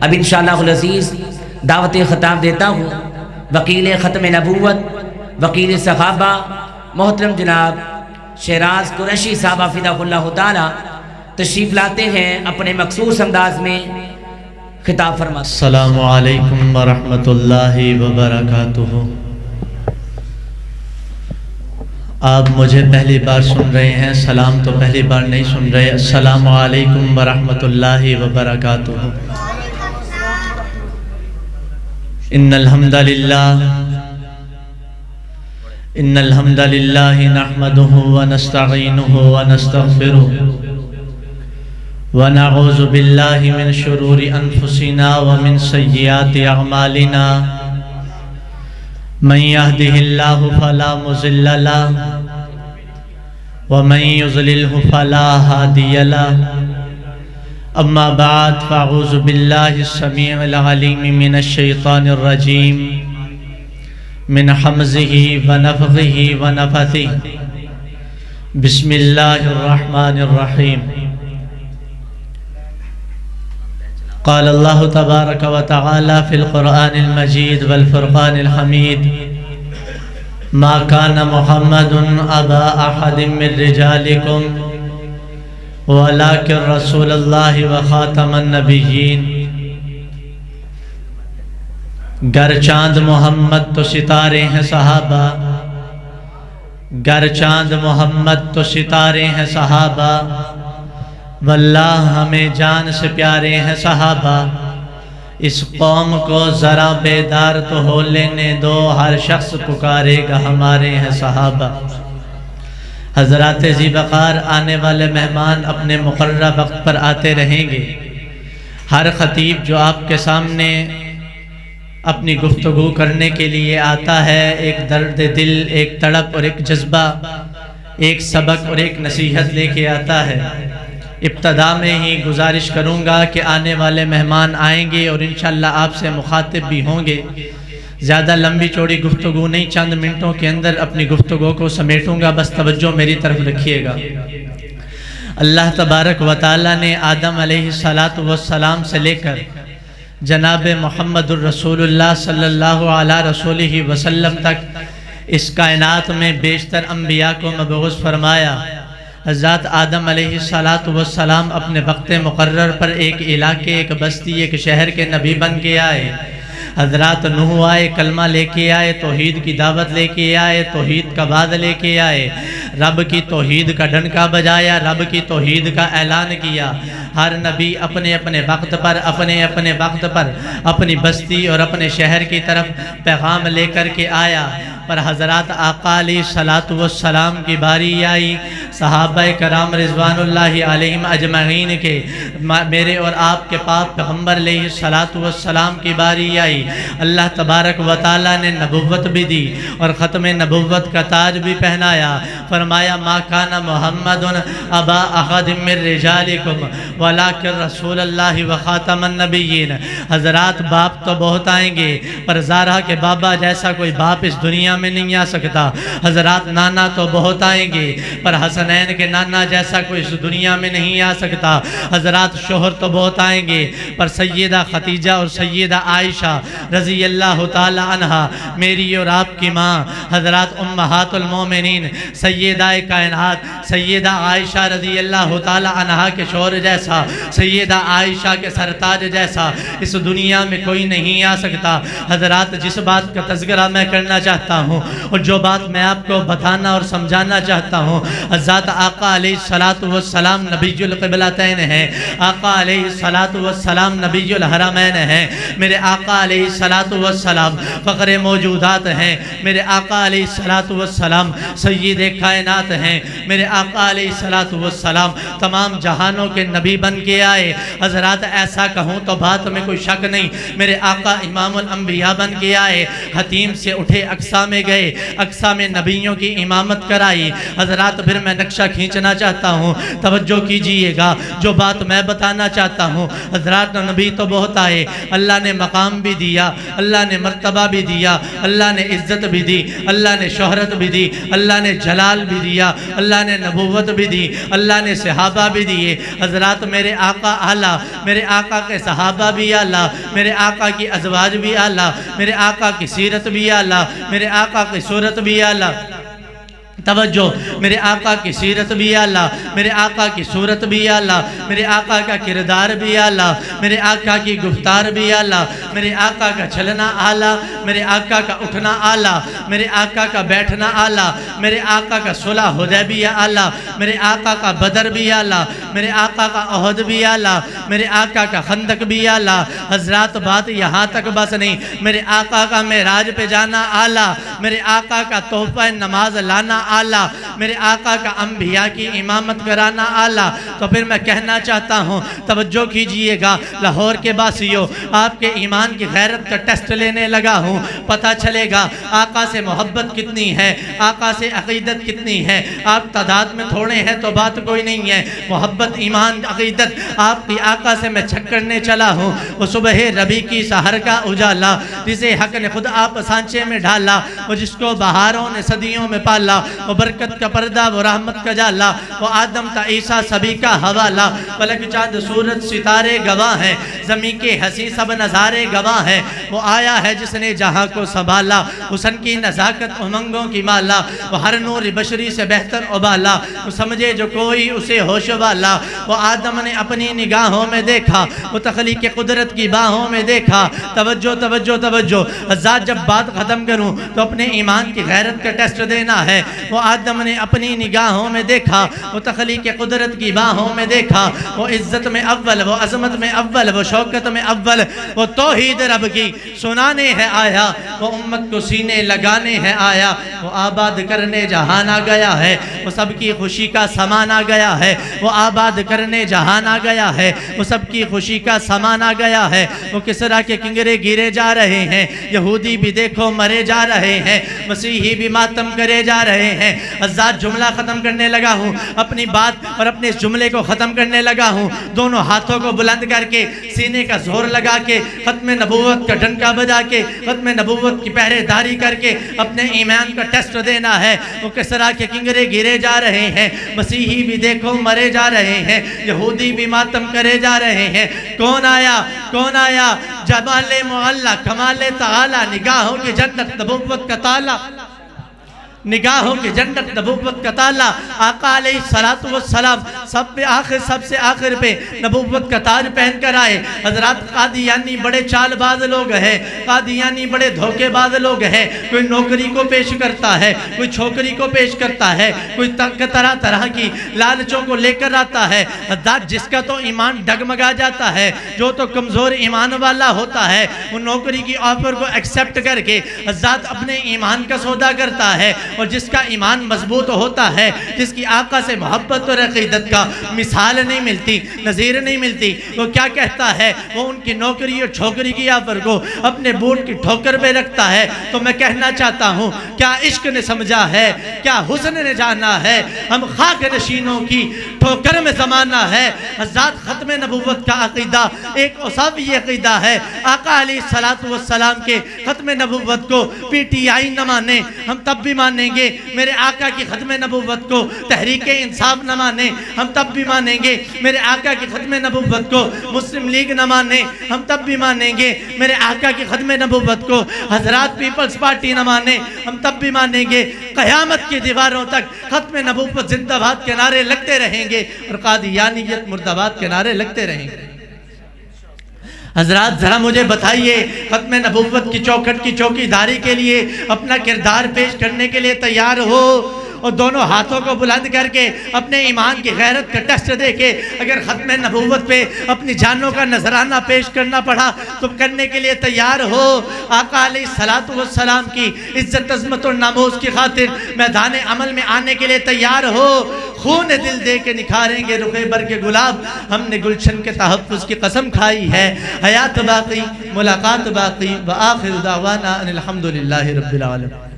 اب انشاءاللہ العزیز دعوت خطاب دیتا ہوں وکیل ختم نبوت، وکیل صحابہ، محترم جناب شہراز قریشی صاحب حفظہ اللہ تعالی تشریف لاتے ہیں، اپنے مخصوص انداز میں خطاب فرماتے ہیں۔ السلام علیکم ورحمۃ اللہ وبرکاتہ۔ آپ مجھے پہلی بار سن رہے ہیں، سلام تو پہلی بار نہیں سن رہے۔ السلام علیکم ورحمۃ اللہ وبرکاتہ۔ ان الحمد للہ نحمده ونستعینه ونستغفره ونعوذ باللہ من شرور انفسنا ومن سیئات اعمالنا من يهده الله فلا مضل له ومن يضلل فلا هادي له اما بعد فاعوذ بالله السميع العليم من الشيطان الرجيم من حمزه ونفخه ونفثه بسم الله الرحمن الرحيم۔ قال الله تبارك وتعالى في القرآن المجيد والفرقان الحميد ما كان محمد أبا أحد من رجالكم ولكن رسول الله وخاتم النبيين۔ گر چاند محمد تو ستارے ہیں صحابہ، گر چاند محمد تو ستارے ہیں صحابہ، واللہ ہمیں جان سے پیارے ہیں صحابہ۔ اس قوم کو ذرا بیدار تو ہو لینے دو، ہر شخص پکارے گا ہمارے ہیں صحابہ۔ حضرات ذی وقار آنے والے مہمان اپنے مقررہ وقت پر آتے رہیں گے۔ ہر خطیب جو آپ کے سامنے اپنی گفتگو کرنے کے لیے آتا ہے، ایک درد دل، ایک تڑپ اور ایک جذبہ، ایک سبق اور ایک نصیحت لے کے آتا ہے۔ ابتدا میں ہی گزارش کروں گا کہ آنے والے مہمان آئیں گے اور انشاءاللہ آپ سے مخاطب بھی ہوں گے۔ زیادہ لمبی چوڑی گفتگو نہیں، چند منٹوں کے اندر اپنی گفتگو کو سمیٹوں گا، بس توجہ میری طرف رکھیے گا۔ اللہ تبارک و تعالی نے آدم علیہ السلام سے لے کر جناب محمد الرسول اللہ صلی اللہ علیہ رسولہ وسلم تک اس کائنات میں بیشتر انبیاء کو مبعوث فرمایا۔ حضرت آدم علیہ السلام اپنے وقت مقرر پر ایک علاقے، ایک بستی، ایک شہر کے نبی بن کے آئے۔ حضرات نوح آئے، کلمہ لے کے آئے، توحید کی دعوت لے کے آئے، توحید کا وعدہ لے کے آئے، رب کی توحید کا ڈنکا بجایا، رب کی توحید کا اعلان کیا۔ ہر نبی اپنے اپنے وقت پر اپنی بستی اور اپنے شہر کی طرف پیغام لے کر کے آیا، پر حضرات آقا علیہ السلام کی باری آئی، صحابہ کرام رضوان اللہ علیہم اجمعین کے، میرے اور آپ کے پاک پیغمبر علیہ السلام کی باری آئی۔ اللہ تبارک و تعالی نے نبوت بھی دی اور ختم نبوت کا تاج بھی پہنایا۔ فرمایا ما کان محمد ابا احد من رجالکم ولکن رسول اللہ وخاتم النبیین۔ حضرات باپ تو بہت آئیں گے، پر زارا کے بابا جیسا کوئی باپ اس دنیا میں نہیں آ سکتا۔ حضرات نانا تو بہت آئیں گے، پر حسنین کے نانا جیسا کوئی اس دنیا میں نہیں آ سکتا۔ حضرات شوہر تو بہت آئیں گے، پر سیدہ خدیجہ اور سیدہ عائشہ رضی اللہ تعالی عنہ، میری اور آپ کی ماں، حضرات امہات المومنین، سیدہ کائنات سیدہ عائشہ رضی اللہ تعالی عنہ کے شوہر جیسا، سیدہ عائشہ کے سرتاج جیسا اس دنیا میں کوئی نہیں آ سکتا۔ حضرات جس بات کا تذکرہ میں کرنا چاہتا ہوں اور جو بات میں آپ کو بتانا اور سمجھانا چاہتا ہوں، حضرت آقا علیہ السلام نبی القبلتین ہیں، آقا علیہ السلام نبی الحرمین ہیں، میرے آقا علیہ السلام فخر موجودات ہیں، میرے آقا علیہ السلام سید کائنات ہیں، میرے آقا علیہ السلام تمام جہانوں کے نبی بن کے آئے۔ حضرات ایسا کہوں تو بات میں کوئی شک نہیں، میرے آقا امام الانبیاء بن کے آئے، حتیم سے اٹھے اقصیٰ میں گئے، اقصیٰ میں نبیوں کی امامت کرائی۔ حضرات پھر میں نقشہ کھینچنا چاہتا ہوں، توجہ کیجئے گا جو بات میں بتانا چاہتا ہوں۔ حضرات نبی تو بہت آئے، اللہ نے مقام بھی دیا، اللہ نے مرتبہ بھی دیا، اللہ نے عزت بھی دی، اللہ نے شہرت بھی دی، اللہ نے جلال بھی دیا، اللہ نے نبوت بھی دی، اللہ نے صحابہ بھی دیے۔ حضرات میرے آقا اعلیٰ، میرے آقا کے صحابہ بھی اعلیٰ، میرے آقا کی ازواج بھی اعلیٰ، میرے آقا کی سیرت بھی اعلیٰ، میرے آقا کی صورت بھی اعلیٰ۔ توجہ، میرے آقا کی سیرت بھی اعلیٰ، میرے آقا کی صورت بھی اعلیٰ، میرے آقا کا کردار بھی اعلیٰ، میرے آقا کی گفتار بھی اعلیٰ، میرے آقا کا چلنا اعلیٰ، میرے آقا کا اٹھنا اعلیٰ، میرے آقا کا بیٹھنا اعلیٰ، میرے آقا کا صلح حدیبیہ اعلیٰ، میرے آقا کا بدر بھی اعلیٰ، میرے آقا کا احد بھی اعلیٰ، میرے آقا کا خندق بھی اعلیٰ۔ حضرات بات یہاں تک بس نہیں، میرے آقا کا معراج پہ جانا اعلیٰ، میرے آقا کا تحفہ نماز لانا اعلیٰ، میرے آقا کا انبیاء کی امامت کرانا اعلیٰ۔ تو پھر میں کہنا چاہتا ہوں، توجہ کیجئے گا لاہور کے باسیوں، آپ کے ایمان کی غیرت کا ٹیسٹ لینے لگا ہوں، پتہ چلے گا آقا سے محبت کتنی ہے، آقا سے عقیدت کتنی ہے۔ آپ تعداد میں تھوڑے ہیں تو بات کوئی نہیں ہے، محبت ایمان عقیدت آپ کی آقا سے میں چھک کرنے چلا ہوں۔ وہ صبح ربی کی سحر کا اجالا جسے حق نے خود آپ سانچے میں ڈالا، وہ جس کو بہاروں نے صدیوں میں پالا، وہ برکت کا پردہ، وہ رحمت کا جالا، وہ آدم تا عیسیٰ سبھی کا حوالہ، فلک چاند سورج ستارے گواہ ہیں، زمین کے ہنسی سب نظارے گواہ ہیں۔ وہ آیا ہے جس نے جہاں کو سنبھالا، حسن کی نزاکت امنگوں کی مالا، وہ ہر نور بشری سے بہتر ابالا، وہ سمجھے جو کوئی اسے ہوش والا۔ وہ آدم نے اپنی نگاہوں میں دیکھا، وہ تخلیق قدرت کی باہوں میں دیکھا۔ توجہ توجہ توجہ، حضرات جب بات ختم کروں تو اپنے ایمان کی غیرت کا ٹیسٹ دینا ہے۔ وہ آدم نے اپنی نگاہوں میں دیکھا، وہ تخلیق قدرت کی باہوں میں دیکھا، وہ عزت میں اول، وہ عظمت میں اول، وہ شوکت میں اول، وہ توحید رب کی سنانے ہے آیا، وہ امت کو سینے لگانے ہے آیا، وہ آباد کرنے جہان آ گیا ہے، وہ سب کی خوشی کا سامان آ گیا ہے، وہ آباد کرنے جہان آ گیا ہے، وہ سب کی خوشی کا سامان آ گیا ہے۔ وہ کسرا کے کنگرے گرے جا رہے ہیں، یہودی بھی دیکھو مرے جا رہے ہیں، مسیحی بھی ماتم کرے جا رہے ہیں۔ حضرات جملہ ختم کرنے لگا ہوں، اپنی بات اور اپنے اس جملے کو ختم کرنے لگا ہوں۔ دونوں ہاتھوں کو بلند کر کے، سینے کا زور لگا کے، ختم نبوت کا ڈنکا بجا کے، ختم نبوت کی پہرے داری کر کے اپنے ایمان کا ٹیسٹ دینا ہے۔ وہ کسرا کے کنگرے گرے جا رہے ہیں، مسیحی بھی دیکھو مرے جا رہے ہیں، یہودی بھی ماتم کرے جا رہے ہیں۔ کون آیا؟ کون آیا؟ جمال معلا، کمال تعالی، نگاہوں کی جنت نبوت کا تالا، نگاہوں کی جنت نبوت کا تالا، آقا علیہ السلام سب سے آخر پہ نبوت کا تاج پہن کر آئے۔ حضرات قادیانی بڑے چال باز لوگ ہیں، قادیانی بڑے دھوکے باز لوگ ہیں۔ کوئی نوکری کو پیش کرتا ہے، کوئی چھوکری کو پیش کرتا ہے، کوئی طرح طرح کی لالچوں کو لے کر آتا ہے۔ حضرات جس کا تو ایمان ڈگمگا جاتا ہے، جو تو کمزور ایمان والا ہوتا ہے، وہ نوکری کی آفر کو ایکسپٹ کر کے حضرات اپنے ایمان کا سودا کرتا ہے۔ اور جس کا ایمان مضبوط ہوتا ہے، جس کی آقا سے محبت اور عقیدت کا مثال نہیں ملتی، نظیر نہیں ملتی، وہ کیا کہتا ہے؟ وہ ان کی نوکری اور چھوکری کی آفر کو اپنے بوٹ کی ٹھوکر پہ رکھتا ہے۔ تو میں کہنا چاہتا ہوں، کیا عشق نے سمجھا ہے، کیا حسن نے جانا ہے، ہم خاک نشینوں کی ٹھوکر میں زمانہ ہے۔ حضرات ختم نبوت کا عقیدہ ایک اصابی عقیدہ ہے۔ آقا علیہ السلام کے ختم نبوت کو پی ٹی آئی نہ مانے، ہم تب بھی مانیں گے۔ میرے آقا کی ختم نبوت کو تحریک انصاف نہ مانے، ہم تب بھی مانیں گے۔ میرے آقا کی ختم نبوت کو مسلم لیگ نہ مانے، ہم تب بھی مانیں گے۔ میرے آقا کی ختم نبوت کو حضرات پیپلز پارٹی نہ مانے، ہم تب بھی مانیں گے۔ قیامت کی دیواروں تک ختم نبوت زندہ باد کے نعرے لگتے رہیں گے اور قادیانیت مرد آباد کے نعرے لگتے رہیں گے۔ حضرات ذرا مجھے بتائیے، ختم نبوت کی چوکھٹ کی چوکی داری کے لیے اپنا کردار پیش کرنے کے لیے تیار ہو؟ اور دونوں ہاتھوں کو بلند کر کے اپنے ایمان کی غیرت کا ٹیسٹ دے کے اگر ختم نبوت پہ اپنی جانوں کا نذرانہ پیش کرنا پڑا تو کرنے کے لیے تیار ہو؟ آقا علیہ السلام کی عزت عظمت اور ناموس کی خاطر میدان عمل میں آنے کے لیے تیار ہو؟ خون دل دے کے نکھاریں گے رخ بر کے گلاب، ہم نے گلشن کے تحفظ کی قسم کھائی ہے۔ حیات باقی، ملاقات باقی، وآخر دعوانا ان الحمدللہ رب العالمین۔